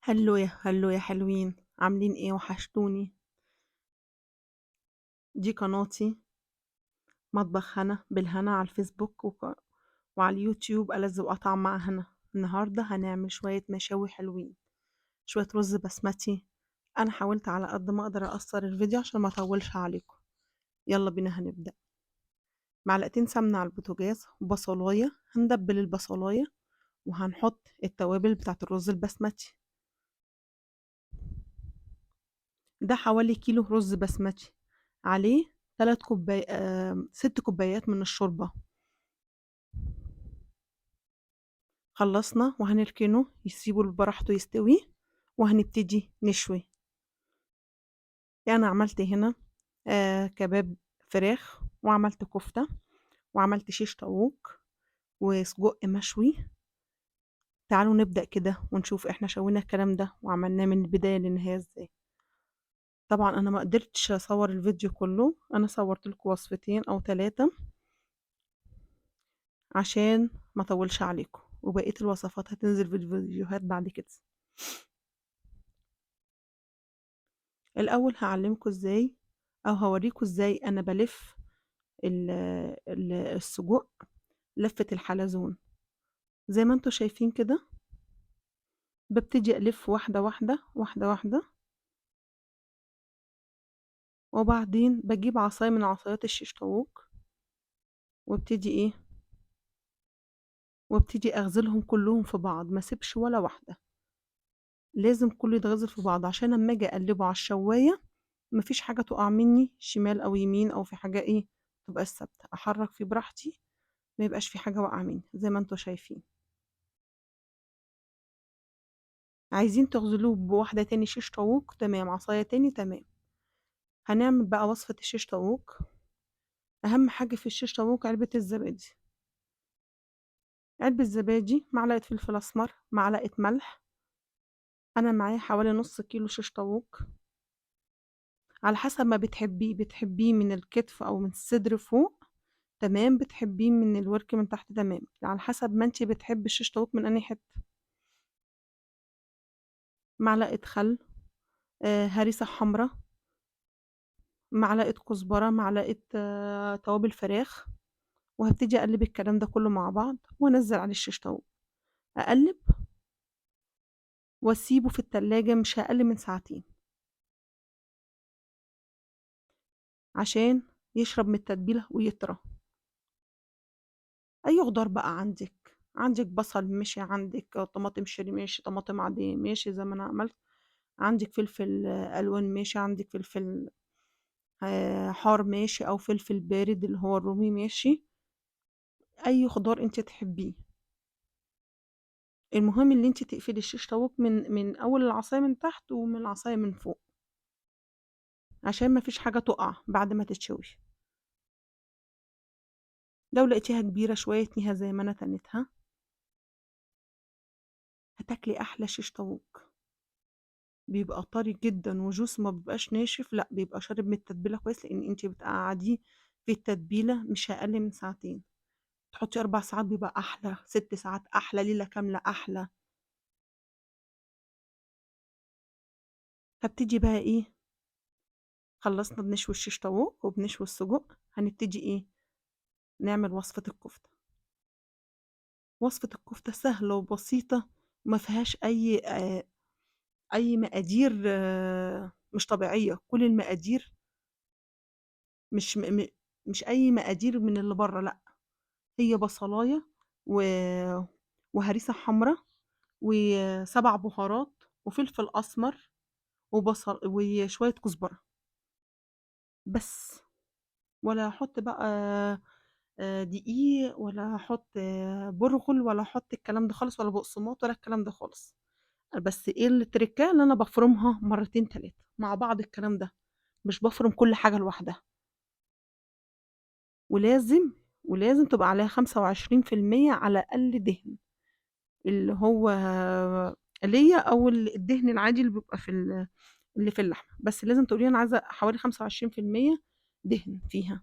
هلو يا حلوين، عاملين ايه؟ وحشتوني. دي قناتي مطبخ هنا بالهنا على الفيسبوك وعلى اليوتيوب ألذ وأطعم مع هنا. النهاردة هنعمل شوية مشاوي حلوين، شوية رز بسمتي. أنا حاولت على قد ما أقدر أقصر الفيديو عشان ما أطولش عليكم. يلا بينا هنبدأ. معلقتين سمنة على البوتاجاز وبصلاية، هندبل البصلاية وهنحط التوابل بتاعت الرز البسمتي. ده حوالي كيلو رز بسمتي، عليه 6 كوبايات من الشوربة. خلصنا وهنركنه يسيبه براحته يستوي، وهنبتدي نشوي. يعني عملت هنا كباب فراخ، وعملت كفتة، وعملت شيش طاووق وسجق مشوي. تعالوا نبدأ كده ونشوف احنا شوينا الكلام ده وعملناه من البداية للنهاية ازاي. طبعا انا ما قدرتش اصور الفيديو كله، انا صورت لكم وصفتين او 3 عشان ما اطولش عليكم، وبقية الوصفات هتنزل في الفيديوهات بعد كده. الاول هعلمكم ازاي، او هوريكم ازاي انا بلف السجق لفة الحلزون. زي ما انتوا شايفين كده، ببتدي الف واحدة واحدة واحدة واحدة، وبعدين بجيب عصاية من عصايات الشيش طاووق، وابتدي ايه، وابتدي اغزلهم كلهم في بعض، ما سيبش ولا واحدة. لازم كله يتغزل في بعض عشان لما اجي اقلبه على الشواية مفيش حاجة تقع مني شمال او يمين، او في حاجة ايه تبقى ثابتة، احرك فيه براحتي، ما يبقاش في حاجة واقعة مني زي ما انتوا شايفين. عايزين تغزلوه بواحدة تاني شيش طاووق، تمام، عصاية تاني، تمام. هنعمل بقى وصفة الشيش طاووق. أهم حاجة في الشيش طاووق علبة الزبادي. علبة زبادي، معلقة فلفل أسمر، معلقة ملح. أنا معايا حوالي نص كيلو شيش طاووق، على حسب ما بتحبيه من الكتف أو من الصدر فوق، تمام، بتحبيه من الورك من تحت، تمام، على حسب ما انتي بتحبي الشيش طاووق من أنهي حتة. معلقة خل، هريسة حمرا، معلقة كزبرة، معلقة توابل فراخ. وهبتدي أقلب الكلام ده كله مع بعض وأنزل عليه الشيش طاووق، أقلب وأسيبه في التلاجة مش أقل من ساعتين عشان يشرب من التتبيلة ويطرى. أي خضار بقى عندك بصل ماشي، عندك طماطم شيري ماشي، طماطم عادية ماشي زي ما أنا عملت، عندك فلفل ألوان ماشي، عندك فلفل حار ماشي، أو فلفل بارد اللي هو الرومي ماشي. أي خضار أنت تحبيه. المهم اللي أنت تقفلي الشيش طاووق من أول العصاية من تحت ومن العصاية من فوق، عشان ما فيش حاجة تقع بعد ما تتشوي. لو لقيتيها كبيرة شوية تنيها زي ما أنا تنيتها، هتاكلي أحلى شيش طاووق. بيبقى طري جدا وجوس، ما بيبقاش ناشف، لا بيبقى شارب من التتبيلة كويس، لأن انتي بتقعديه في التتبيلة مش أقل من ساعتين. تحطي 4 ساعات بيبقى أحلى، 6 ساعات أحلى، ليلة كاملة أحلى. هبتدي بقى إيه، خلصنا بنشوي الشيش طاووق وبنشوي السجق، هنبتدي إيه، نعمل وصفة الكفتة. وصفة الكفتة سهلة وبسيطة، وما فيهاش أي مقادير مش طبيعية. كل المقادير مش مش أي مقادير من اللي بره، لأ، هي بصلاية و... وهريسة حمرا و7 بهارات وفلفل أسمر وبصل وشوية كزبرة بس. ولا هحط بقى دقيق، ولا هحط برغل، ولا هحط الكلام ده خالص، ولا بقسماط، ولا الكلام ده خالص. بس ايه التركة اللي انا بفرمها مرتين 3 مع بعض الكلام ده، مش بفرم كل حاجة لوحدها. ولازم ولازم تبقى عليها 25% على الأقل دهن، اللي هو ليا، او الدهن العادي اللي بيبقى اللي في اللحمه، بس لازم تقولي انا عايزه حوالي 25% دهن فيها.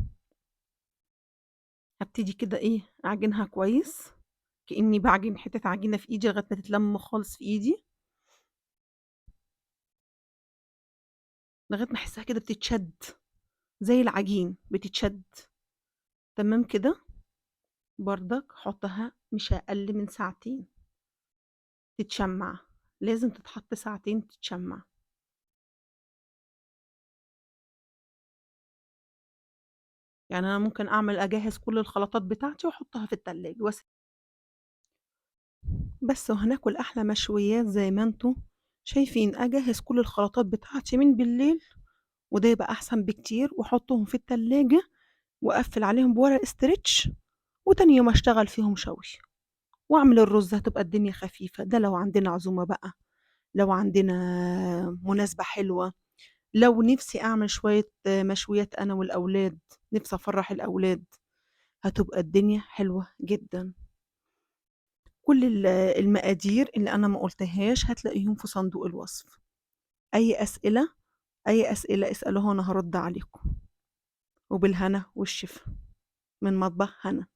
هبتدي كده ايه، اعجنها كويس، كاني بعجن حته عجينه في ايدي لغايه ما تتلم خالص في ايدي. لغاية ما أحسها كده بتتشد زي العجين بتتشد. تمام كده. برضك حطها مش أقل من ساعتين تتشمع. لازم تتحط ساعتين تتشمع. يعني أنا ممكن أجهز كل الخلطات بتاعتي وأحطها في التلاجة بس وهناكل أحلى مشويات زي ما انتوا شايفين. أجهز كل الخلطات بتاعتي من بالليل وده يبقى أحسن بكتير، وأحطهم في التلاجة وأقفل عليهم بورق استرتش، وتاني يوم أشتغل فيهم شوي وأعمل الرز. هتبقى الدنيا خفيفة. ده لو عندنا عزومة بقى، لو عندنا مناسبة حلوة، لو نفسي أعمل شوية مشويات أنا والأولاد، نفسي أفرح الأولاد، هتبقى الدنيا حلوة جدا. كل المقادير اللي أنا ما قلتهاش هتلاقيهم في صندوق الوصف. أي أسئلة، أي أسئلة اسألوها وأنا هرد عليكم. وبالهنا والشفا من مطبخ هنا.